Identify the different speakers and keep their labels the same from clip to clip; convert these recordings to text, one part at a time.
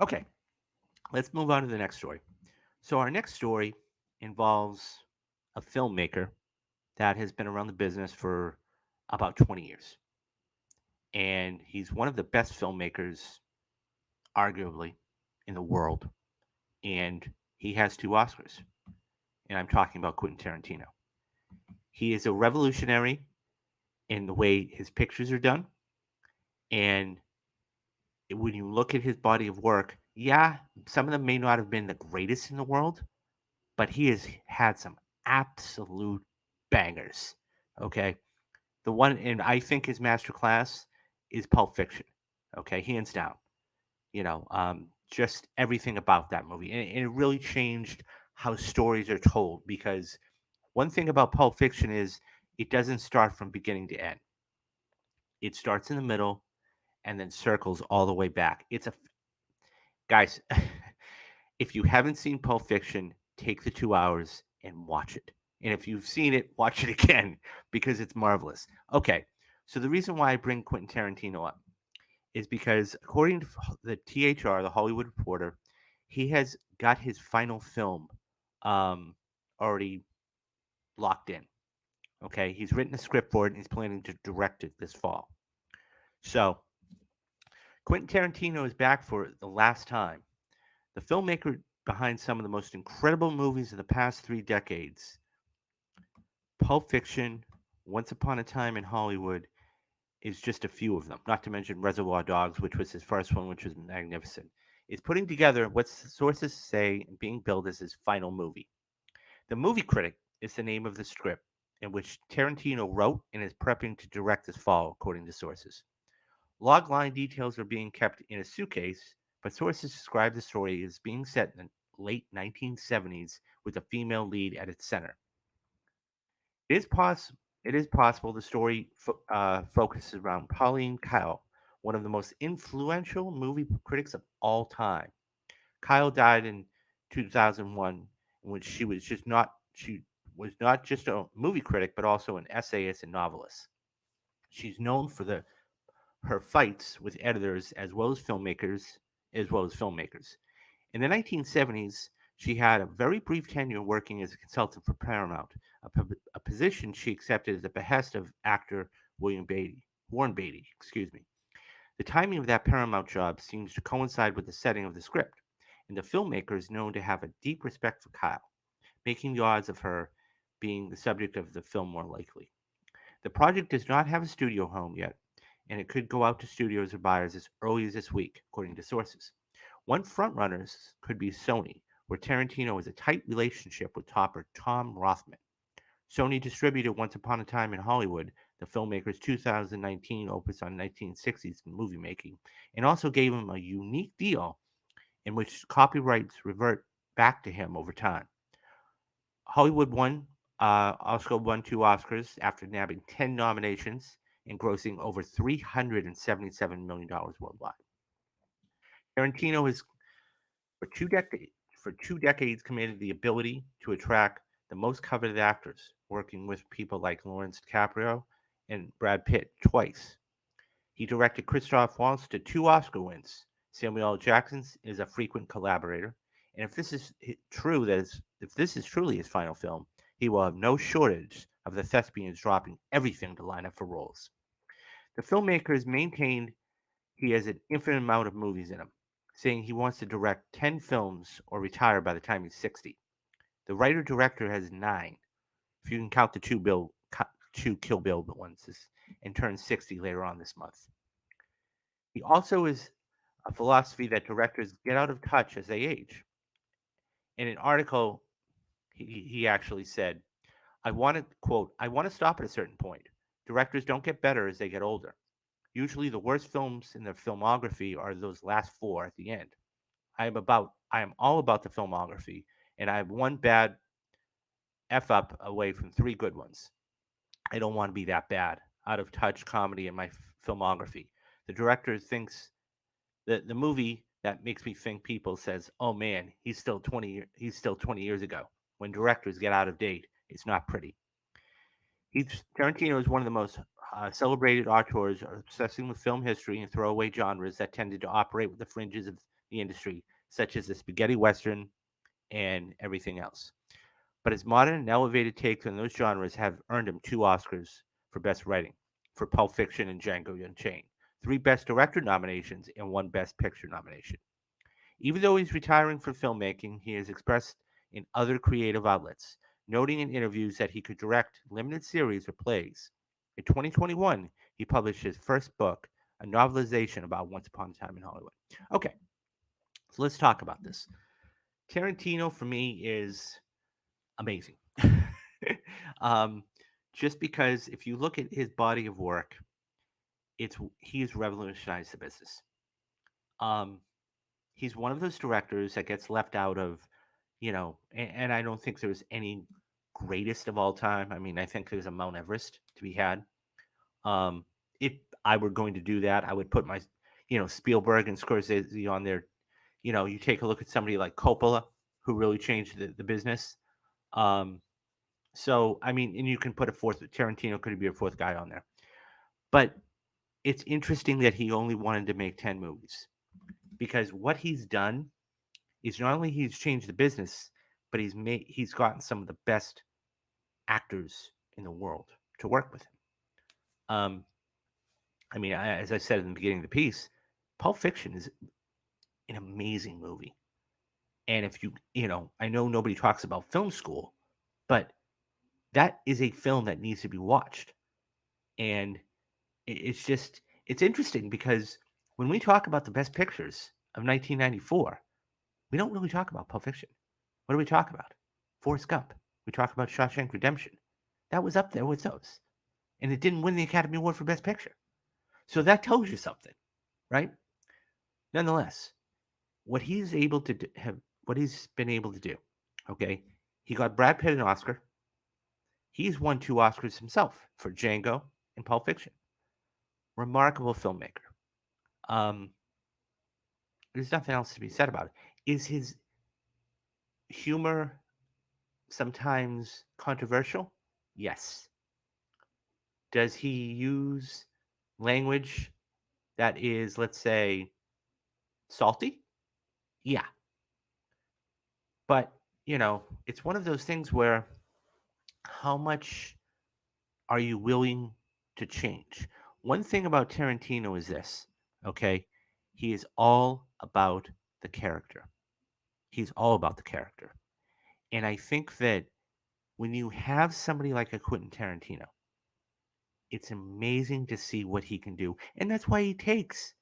Speaker 1: Okay, let's move on to the next story. So, our next story involves a filmmaker that has been around the business for about 20 years. And he's one of the best filmmakers, arguably, in the world. And he has two Oscars. And I'm talking about Quentin Tarantino. He is a revolutionary in the way his pictures are done. And when you look at his body of work, yeah, some of them may not have been the greatest in the world, but he has had some absolute bangers. Okay. The one, and I think his masterclass is Pulp Fiction. Okay. Hands down. Just everything about that movie. And it really changed how stories are told because one thing about Pulp Fiction is it doesn't start from beginning to end. It starts in the middle and then circles all the way back. Guys, if you haven't seen Pulp Fiction, take the 2 hours and watch it. And if you've seen it, watch it again because it's marvelous. Okay, so the reason why I bring Quentin Tarantino up is because according to the THR, the Hollywood Reporter, he has got his final film um, already locked in. Okay, he's written a script for it and he's planning to direct it this fall. So Quentin Tarantino is back for the last time. The filmmaker behind some of the most incredible movies of the past 3 decades, Pulp Fiction, Once Upon a Time in Hollywood, is just a few of them, not to mention Reservoir Dogs, which was his first one, which was magnificent, is putting together what sources say being billed as his final movie. The Movie Critic is the name of the script in which Tarantino wrote and is prepping to direct this fall, according to sources. Logline details are being kept in a suitcase, but sources describe the story as being set in the late 1970s with a female lead at its center. It is, poss- it is possible the story focuses around Pauline Kael, one of the most influential movie critics of all time. Kyle died in 2001, in which she was not just a movie critic but also an essayist and novelist. She's known for the her fights with editors as well as filmmakers. In the 1970s, she had a very brief tenure working as a consultant for Paramount, a position she accepted at the behest of actor Warren Beatty, excuse me. The timing of that Paramount job seems to coincide with the setting of the script, and the filmmaker is known to have a deep respect for Kyle, making the odds of her being the subject of the film more likely. The project does not have a studio home yet, and it could go out to studios or buyers as early as this week, according to sources. One frontrunner could be Sony, where Tarantino has a tight relationship with topper Tom Rothman. Sony distributed Once Upon a Time in Hollywood, the filmmaker's 2019 opus on 1960s movie making, and also gave him a unique deal in which copyrights revert back to him over time. Hollywood won 2 Oscars after nabbing 10 nominations and grossing over $377 million worldwide. Tarantino has for two decades commanded the ability to attract the most coveted actors, working with people like Lawrence DiCaprio and Brad Pitt twice. He directed Christoph Waltz to two Oscar wins. Samuel L. Jackson is a frequent collaborator, and if this is truly his final film, he will have no shortage of the thespians dropping everything to line up for roles. The filmmaker has maintained he has an infinite amount of movies in him, saying he wants to direct 10 films or retire by the time he's 60. The writer director has 9, if you can count the two Kill Bill ones, and turns 60 later on this month. He also is a philosophy that directors get out of touch as they age. In an article, he actually said, I want to stop at a certain point. Directors don't get better as they get older. Usually the worst films in their filmography are those last four at the end. I am all about the filmography, and I have one bad F up away from three good ones. I don't want to be that bad, out of touch comedy in my filmography. The director thinks the movie that makes me think people says, "Oh man, he's still 20 years ago." When directors get out of date, it's not pretty. Tarantino is one of the most celebrated auteurs obsessing with film history and throwaway genres that tended to operate with the fringes of the industry, such as the spaghetti western and everything else. But his modern and elevated takes on those genres have earned him two Oscars for Best Writing for Pulp Fiction and Django Unchained, three Best Director nominations, and one Best Picture nomination. Even though he's retiring from filmmaking, he has expressed in other creative outlets, noting in interviews that he could direct limited series or plays. In 2021, he published his first book, a novelization about Once Upon a Time in Hollywood. Okay, so let's talk about this. Tarantino, for me, is amazing. um, just because if you look at his body of work, he has revolutionized the business. Um, he's one of those directors that gets left out of, and I don't think there's any greatest of all time. I mean, I think there's a Mount Everest to be had. Um, if I were going to do that, I would put Spielberg and Scorsese on there. You take a look at somebody like Coppola, who really changed the business. Um, so, I mean, and you can put a fourth, Tarantino could be a fourth guy on there. But it's interesting that he only wanted to make 10 movies because what he's done is not only he's changed the business, but he's gotten some of the best actors in the world to work with him. Um, I mean, as I said in the beginning of the piece, Pulp Fiction is an amazing movie. And if I know nobody talks about film school, but that is a film that needs to be watched. And it's interesting because when we talk about the best pictures of 1994, we don't really talk about Pulp Fiction. What do we talk about? Forrest Gump. We talk about Shawshank Redemption. That was up there with those, and it didn't win the Academy Award for Best Picture. So that tells you something, right? Nonetheless, what he's able to what he's been able to do. Okay, he got Brad Pitt an Oscar. He's won two Oscars himself for Django and Pulp Fiction. Remarkable filmmaker. Um, there's nothing else to be said about it. Is his humor sometimes controversial? Yes. Does he use language that is, let's say, salty? Yeah. But, it's one of those things where how much are you willing to change? One thing about Tarantino is this, okay? He is all about the character. He's all about the character. And I think that when you have somebody like a Quentin Tarantino, it's amazing to see what he can do. And that's why he takes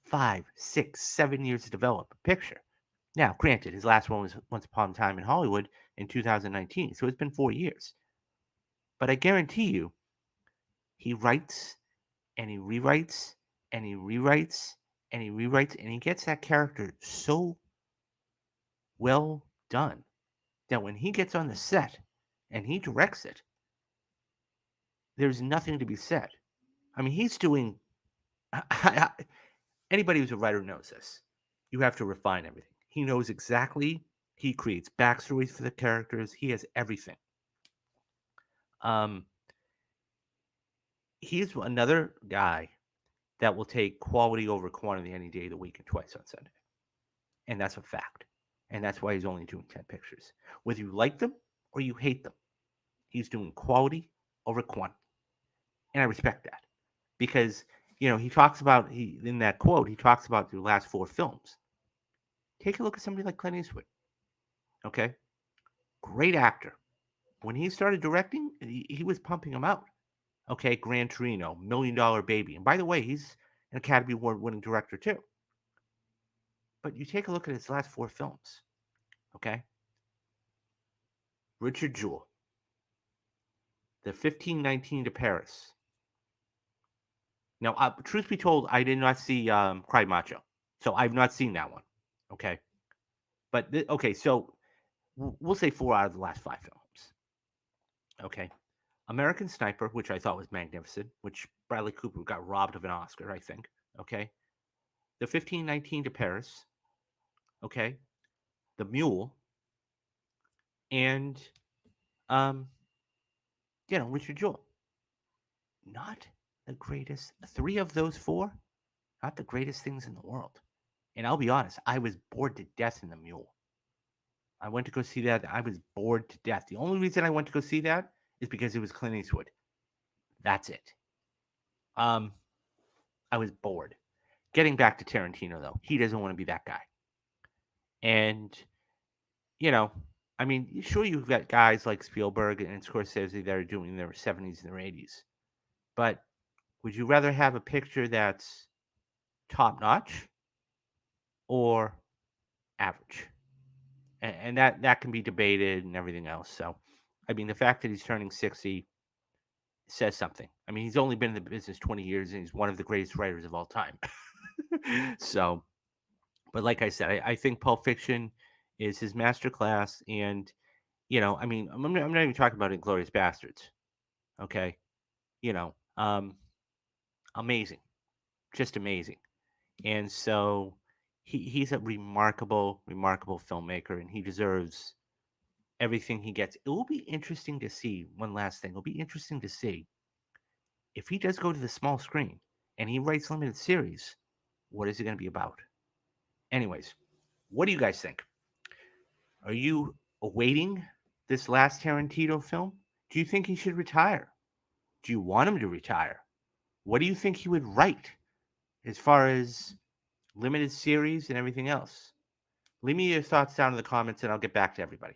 Speaker 1: 5, 6, 7 years to develop a picture. Now, granted, his last one was Once Upon a Time in Hollywood in 2019, so it's been 4 years. But I guarantee you, he writes and he rewrites and he rewrites and he rewrites and he gets that character so well done that when he gets on the set and he directs it, there's nothing to be said. I mean, he's doing. Anybody who's a writer knows this. You have to refine everything. He knows exactly. He creates backstories for the characters. He has everything. Um, he's another guy that will take quality over quantity any day of the week and twice on Sunday. And that's a fact. And that's why he's only doing 10 pictures. Whether you like them or you hate them, he's doing quality over quantity. And I respect that because, he talks about, in that quote, he talks about the last four films. Take a look at somebody like Clint Eastwood. Okay. Great actor. When he started directing, he was pumping them out. Okay. Gran Torino, $1 Million Baby. And by the way, he's an Academy Award winning director too. But you take a look at his last four films. Okay. Richard Jewell, the 1519 to Paris. Now, truth be told, I did not see Cry Macho. So I've not seen that one. Okay. But, okay, so we'll say four out of the last five films. Okay. American Sniper, which I thought was magnificent, which Bradley Cooper got robbed of an Oscar, I think. Okay. The 1519 to Paris. Okay. The Mule. And, um, Richard Jewell. Not the greatest. Three of those four, not the greatest things in the world. And I'll be honest, I was bored to death in The Mule. I went to go see that. I was bored to death. The only reason I went to go see that is because it was Clint Eastwood. That's it. Um, I was bored. Getting back to Tarantino, though, he doesn't want to be that guy. And, you know, I mean, sure, you've got guys like Spielberg and Scorsese that are doing their 70s and their 80s. But would you rather have a picture that's top notch or average? And that can be debated and everything else. So, I mean, the fact that he's turning 60 says something. I mean, he's only been in the business 20 years and he's one of the greatest writers of all time. So, but like I said, I think Pulp Fiction is his masterclass. And, I mean, I'm not even talking about Inglorious Bastards. Okay. You know, um, amazing, just amazing. And so he's a remarkable, remarkable filmmaker and he deserves everything he gets. It will be interesting to see. One last thing. It'll be interesting to see if he does go to the small screen and he writes limited series, what is it going to be about? Anyways, what do you guys think? Are you awaiting this last Tarantino film? Do you think he should retire? Do you want him to retire? What do you think he would write as far as limited series and everything else? Leave me your thoughts down in the comments and I'll get back to everybody.